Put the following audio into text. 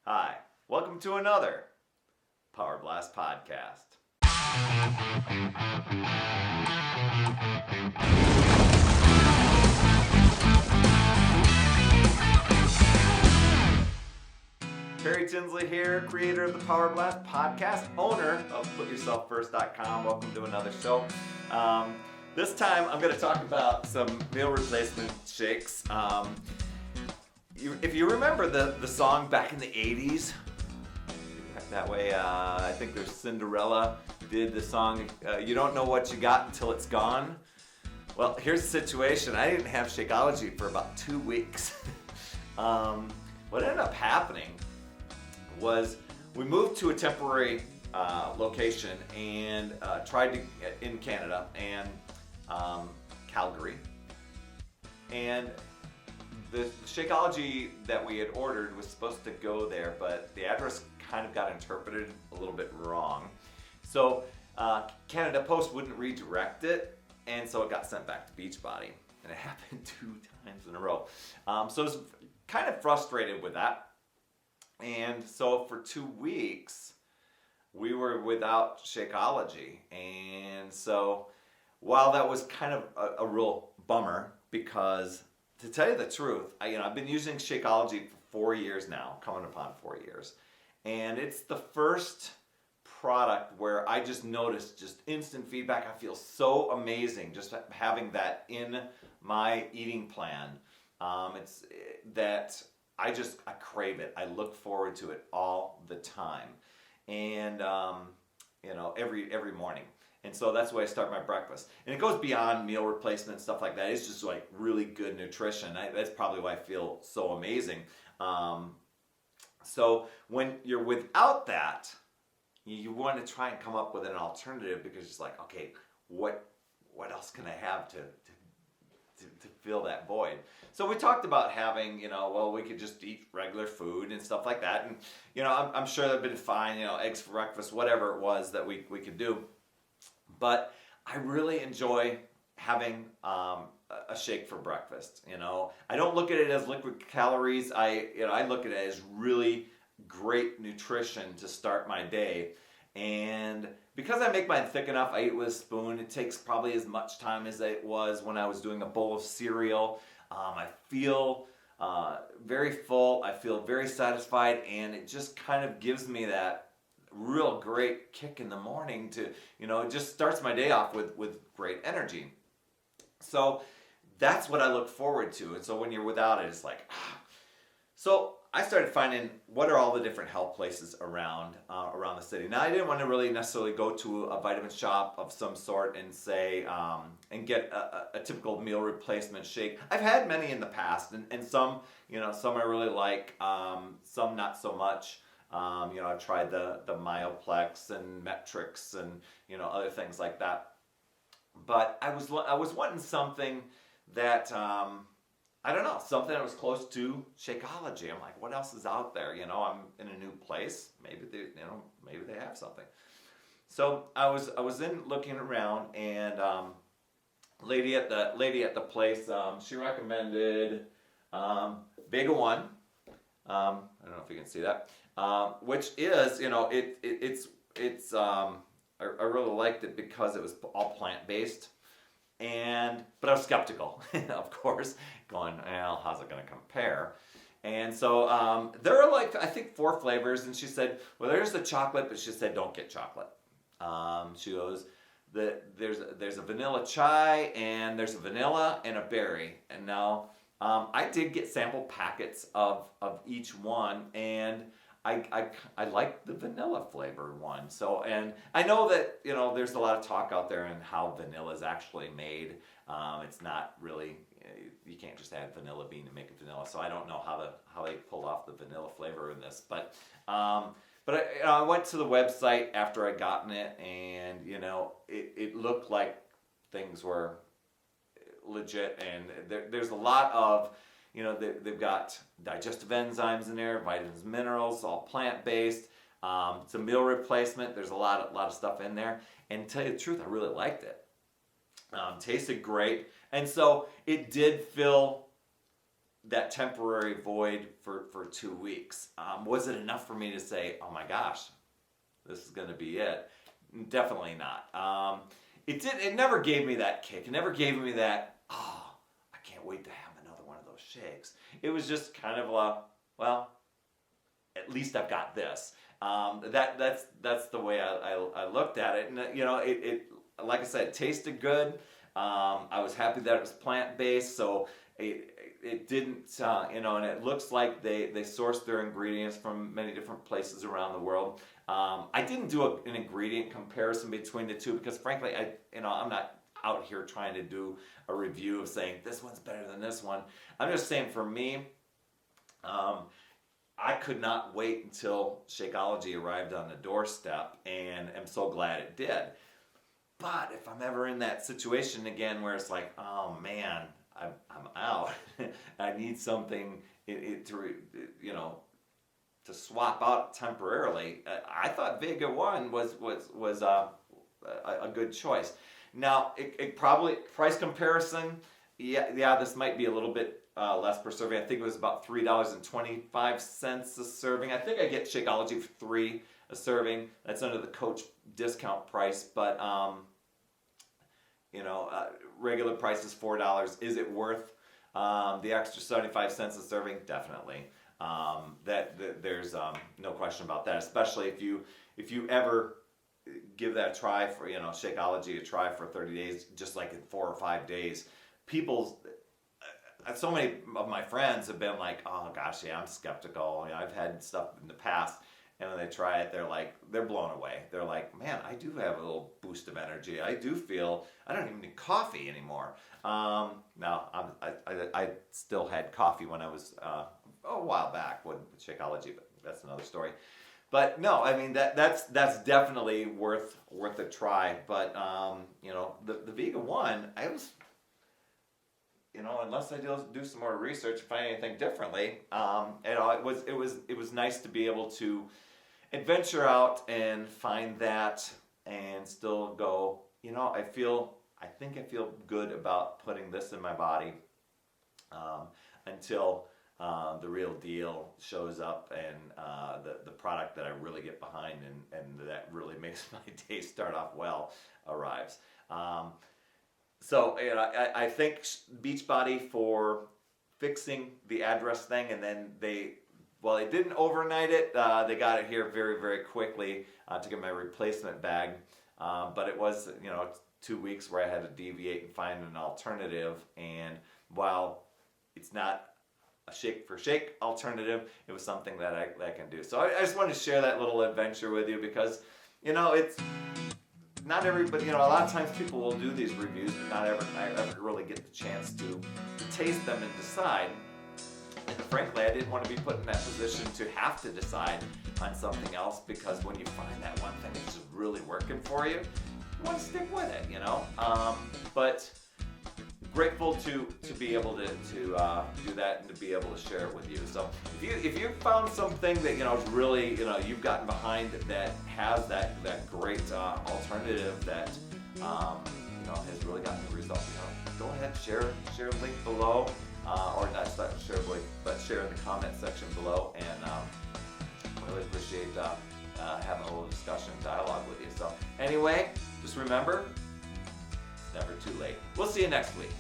Hi, welcome to another Power Blast podcast. Perry Tinsley here, creator of the Power Blast podcast, owner of PutYourselfFirst.com. Welcome to another show. This time I'm going to talk about some meal replacement shakes. If you remember the song back in the 80s, that way I think there's Cinderella did the song, You Don't Know What You Got Until It's Gone. Well, here's the situation. I didn't have Shakeology for about 2 weeks. What ended up happening was we moved to a temporary location and tried to get in Canada and Calgary. And the Shakeology that we had ordered was supposed to go there, but the address kind of got interpreted a little bit wrong. So Canada Post wouldn't redirect it, and so it got sent back to Beachbody. And it happened 2 times in a row. So I was kind of frustrated with that. And so for 2 weeks, we were without Shakeology. And so while that was kind of a real bummer, because to tell you the truth, I've been using Shakeology for 4 years now, coming upon 4 years. And it's the first product where I just noticed just instant feedback. I feel so amazing just having that in my eating plan. It's that I crave it. I look forward to it all the time. And, every morning. And so that's the way I start my breakfast. And it goes beyond meal replacement, stuff like that. It's just like really good nutrition. That's probably why I feel so amazing. So when you're without that, you want to try and come up with an alternative, because it's like, okay, what else can I have to fill that void? So we talked about having, we could just eat regular food and stuff like that. And, I'm sure that'd been fine, eggs for breakfast, whatever it was that we could do. But I really enjoy having a shake for breakfast. I don't look at it as liquid calories. I look at it as really great nutrition to start my day. And because I make mine thick enough, I eat with a spoon. It takes probably as much time as it was when I was doing a bowl of cereal. I feel very full. I feel very satisfied, and it just kind of gives me that real great kick in the morning to, it just starts my day off with great energy. So that's what I look forward to. And so when you're without it, it's like, So I started finding what are all the different health places around the city. Now, I didn't want to really necessarily go to a vitamin shop of some sort and say, and get a typical meal replacement shake. I've had many in the past, and some, some I really like, some not so much. I've tried the Myoplex and Metrix and, other things like that. But I was wanting something that, I don't know, something that was close to Shakeology. I'm like, what else is out there? I'm in a new place. Maybe they have something. So I was looking around, and lady at the place, she recommended Vega One. I don't know if you can see that. Which is, it's I really liked it because it was all plant-based, but I was skeptical, of course, going, well, how's it going to compare? And so there are I think 4 flavors, and she said, well, there's the chocolate, but she said don't get chocolate. She goes, there's a vanilla chai, and there's a vanilla and a berry. And now I did get sample packets of each one, and I like the vanilla flavor one. So, and I know that, there's a lot of talk out there on how vanilla is actually made. It's not really, you can't just add vanilla bean to make it vanilla. So I don't know how they pulled off the vanilla flavor in this. But I went to the website after I'd gotten it, and, it looked like things were legit. And there's a lot of, they've got digestive enzymes in there, vitamins, minerals, all plant-based. It's a meal replacement. There's a lot of stuff in there. And to tell you the truth, I really liked it. Tasted great. And so it did fill that temporary void for 2 weeks. Was it enough for me to say, oh my gosh, this is going to be it? Definitely not. It never gave me that kick. It never gave me that, oh, I can't wait to have another one of those shakes. It was just kind of well, at least I've got this. That's the way I looked at it. And it like I said, it tasted good. I was happy that it was plant-based, so it didn't, and it looks like they sourced their ingredients from many different places around the world. I didn't do an ingredient comparison between the two because, frankly, I'm not out here trying to do a review of saying this one's better than this one. I'm just saying, for me, I could not wait until Shakeology arrived on the doorstep, and I'm so glad it did. But if I'm ever in that situation again where it's like, oh man, I'm out, I need something to swap out temporarily, I thought Vega 1 was a good choice. Now, it probably, price comparison, yeah, this might be a little bit less per serving. I think it was about $3.25 a serving. I think I get Shakeology for $3 a serving. That's under the Coach discount price, but regular price is $4. Is it worth the extra 75 cents a serving? Definitely. There's no question about that. Especially if you ever give that a try for Shakeology a try for 30 days, just like in 4 or 5 days, so many of my friends have been like, oh gosh, yeah, I'm skeptical. I've had stuff in the past, and when they try it, they're blown away. They're like, man, I do have a little boost of energy. I do feel I don't even need coffee anymore. Now I still had coffee when I was a while back with Shakeology, but that's another story. But no, I mean that's definitely worth a try. But the Vega 1, I was, unless I do some more research and find anything differently, it was nice to be able to adventure out and find that and still go, I think I feel good about putting this in my body until the real deal shows up and the product that I really get behind and that really makes my day start off well arrives. So I think Beachbody for fixing the address thing, and then they didn't overnight it. They got it here very, very quickly to get my replacement bag. But it was 2 weeks where I had to deviate and find an alternative. And while it's not a shake for shake alternative, it was something that I can do. So I just wanted to share that little adventure with you because it's not everybody, a lot of times people will do these reviews, but I ever really get the chance to taste them and decide. And frankly, I didn't want to be put in that position to have to decide on something else, because when you find that one thing that's just really working for you, you want to stick with it, But grateful to be able to do that and to be able to share it with you. So if you found something that is really you've gotten behind that has that great alternative that has really gotten the result, go ahead, share a link below, or not share a link, but share in the comment section below, and really appreciate having a little discussion and dialogue with you. So anyway, just remember, it's never too late. We'll see you next week.